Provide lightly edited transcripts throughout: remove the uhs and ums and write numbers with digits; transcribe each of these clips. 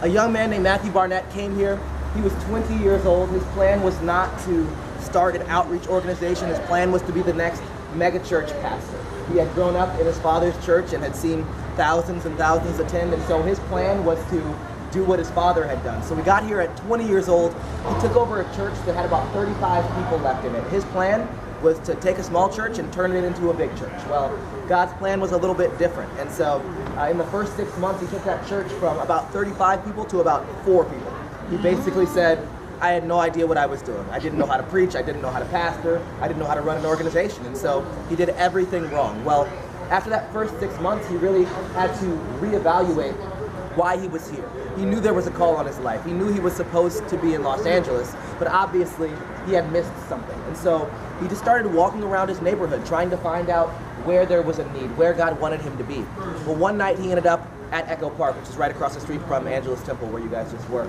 A young man named Matthew Barnett came here. He was 20 years old. His plan was not to start an outreach organization. His plan was to be the next megachurch pastor. He had grown up in his father's church and had seen thousands and thousands attend, and so his plan was to do what his father had done. So we got here at 20 years old. He took over a church that had about 35 people left in it. His plan was to take a small church and turn it into a big church. Well, God's plan was a little bit different, and so in the first 6 months, he took that church from about 35 people to about 4 people. He basically said, I had no idea what I was doing. I didn't know how to preach, I didn't know how to pastor, I didn't know how to run an organization, and so he did everything wrong. Well, after that first 6 months, he really had to reevaluate why he was here. He knew there was a call on his life. He knew he was supposed to be in Los Angeles, but obviously he had missed something. And so he just started walking around his neighborhood, trying to find out where there was a need, where God wanted him to be. Well, one night he ended up at Echo Park, which is right across the street from Angelus Temple, where you guys just were.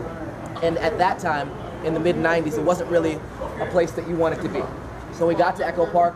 And at that time, in the mid-90s, it wasn't really a place that you wanted to be. So we got to Echo Park,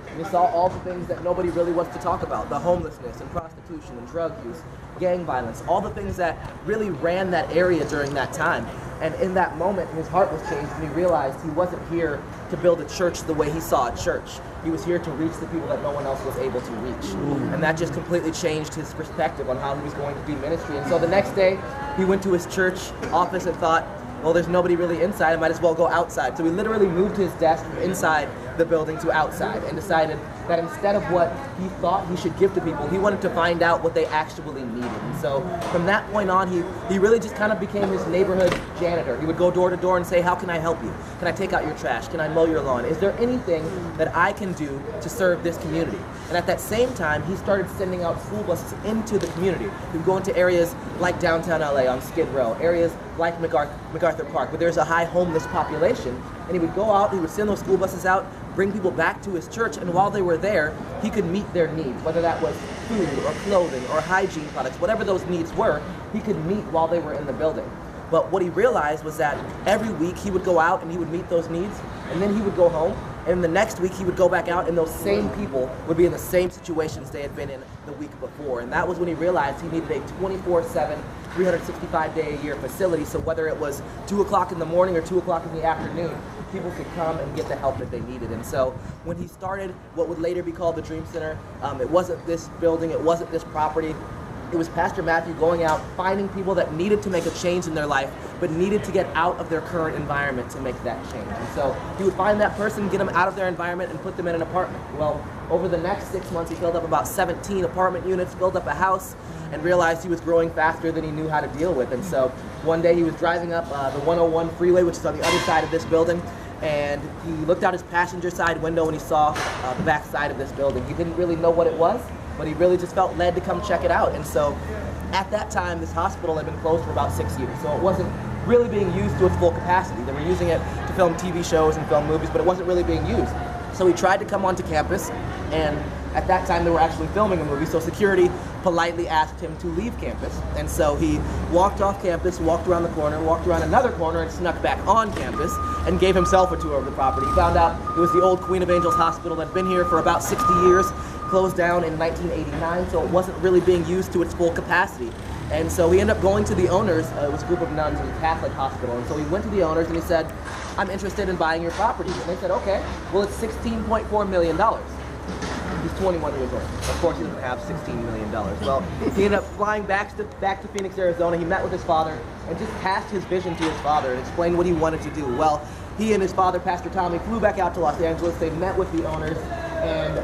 and we saw all the things that nobody really wants to talk about: the homelessness and prostitution and drug use, gang violence, all the things that really ran that area during that time. And in that moment, his heart was changed, and he realized he wasn't here to build a church the way he saw a church. He was here to reach the people that no one else was able to reach. And that just completely changed his perspective on how he was going to do ministry. And so the next day, he went to his church office and thought, well, there's nobody really inside, I might as well go outside. So he literally moved his desk from inside the building to outside and decided that instead of what he thought he should give to people, he wanted to find out what they actually needed. And so from that point on, he really just kind of became his neighborhood janitor. He would go door to door and say, how can I help you? Can I take out your trash? Can I mow your lawn? Is there anything that I can do to serve this community? And at that same time, he started sending out school buses into the community. He would go into areas like downtown LA on Skid Row, areas like MacArthur Park, where there's a high homeless population. And he would go out, he would send those school buses out, bring people back to his church, and while they were there, he could meet their needs, whether that was food or clothing or hygiene products, whatever those needs were, he could meet while they were in the building. But what he realized was that every week he would go out and he would meet those needs, and then he would go home, and the next week he would go back out and those same people would be in the same situations they had been in the week before. And that was when he realized he needed a 24/7, 365-day-a-year facility, so whether it was 2 o'clock in the morning or 2 o'clock in the afternoon, people could come and get the help that they needed. And so when he started what would later be called the Dream Center, it wasn't this building, it wasn't this property. It was Pastor Matthew going out, finding people that needed to make a change in their life, but needed to get out of their current environment to make that change. And so he would find that person, get them out of their environment, and put them in an apartment. Well, over the next 6 months, he filled up about 17 apartment units, filled up a house, and realized he was growing faster than he knew how to deal with. And so one day he was driving up the 101 freeway, which is on the other side of this building, and he looked out his passenger side window and he saw the back side of this building. He didn't really know what it was, but he really just felt led to come check it out. And so at that time, this hospital had been closed for about 6 years, so it wasn't really being used to its full capacity. They were using it to film TV shows and film movies, but it wasn't really being used. So he tried to come onto campus, and at that time they were actually filming a movie, so security politely asked him to leave campus. And so he walked off campus, walked around the corner, walked around another corner, and snuck back on campus and gave himself a tour of the property. He found out it was the old Queen of Angels Hospital that had been here for about 60 years, closed down in 1989, so it wasn't really being used to its full capacity. And so he ended up going to the owners, it was a group of nuns in a Catholic hospital, and so he went to the owners and he said, I'm interested in buying your property. And they said, okay, well, it's $16.4 million. He's 21 years old. Of course, he doesn't have $16 million. Well, he ended up flying back to Phoenix, Arizona. He met with his father and just passed his vision to his father and explained what he wanted to do. Well, he and his father, Pastor Tommy, flew back out to Los Angeles. They met with the owners, and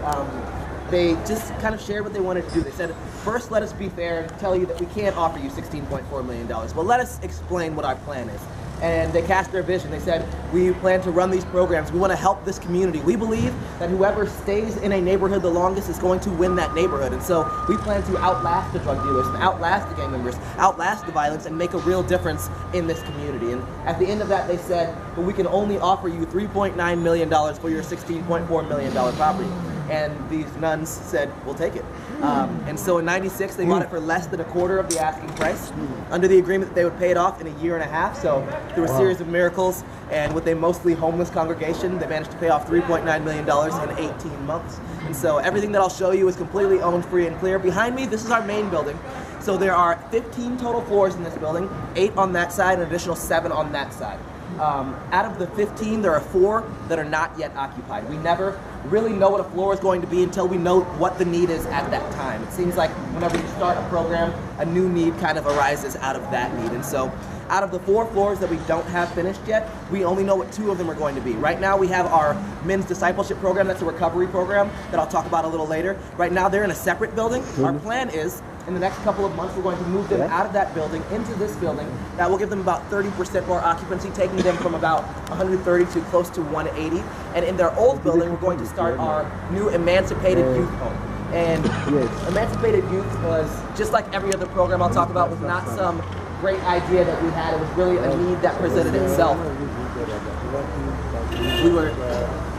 they just kind of shared what they wanted to do. They said, first, let us be fair and tell you that we can't offer you $16.4 million, but let us explain what our plan is. And they cast their vision. They said, we plan to run these programs. We want to help this community. We believe that whoever stays in a neighborhood the longest is going to win that neighborhood. And so we plan to outlast the drug dealers and outlast the gang members, outlast the violence, and make a real difference in this community. And at the end of that, they said, but we can only offer you $3.9 million for your $16.4 million property. And these nuns said, we'll take it. And so in '96, they bought it for less than a quarter of the asking price, under the agreement that they would pay it off in a year and a half. So through a series of miracles, and with a mostly homeless congregation, they managed to pay off $3.9 million in 18 months. And so everything that I'll show you is completely owned, free, and clear. Behind me, this is our main building. So there are 15 total floors in this building, 8 on that side, an additional 7 on that side. Out of the 15, there are 4 that are not yet occupied. We never really know what a floor is going to be until we know what the need is at that time. It seems like whenever you start a program, a new need kind of arises out of that need. And so out of the 4 floors that we don't have finished yet, we only know what 2 of them are going to be. Right now we have our men's discipleship program, that's a recovery program that I'll talk about a little later. Right now they're in a separate building. Our plan is, in the next couple of months, we're going to move them out of that building into this building. That will give them about 30% more occupancy, taking them from about 130 to close to 180. And in their old building, we're going to start our new Emancipated Youth Home. And Emancipated Youth was, just like every other program I'll talk about, was not some great idea that we had. It was really a need that presented itself.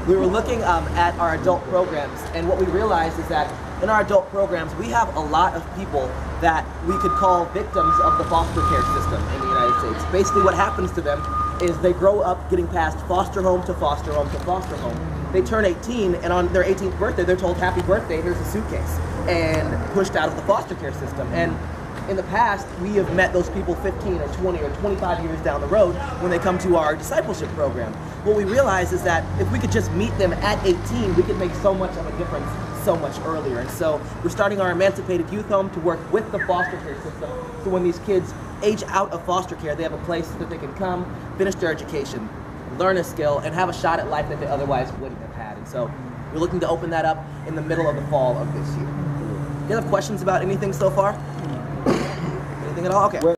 We were looking at our adult programs, and what we realized is that in our adult programs, we have a lot of people that we could call victims of the foster care system in the United States. Basically what happens to them is they grow up getting passed foster home to foster home to foster home. They turn 18, and on their 18th birthday, they're told, happy birthday, here's a suitcase, and pushed out of the foster care system. And in the past, we have met those people 15 or 20 or 25 years down the road when they come to our discipleship program. What we realize is that if we could just meet them at 18, we could make so much of a difference so much earlier. And so we're starting our Emancipated Youth Home to work with the foster care system, so when these kids age out of foster care, they have a place that they can come, finish their education, learn a skill, and have a shot at life that they otherwise wouldn't have had. And so we're looking to open that up in the middle of the fall of this year. Do you have questions about anything so far? Anything at all? Okay.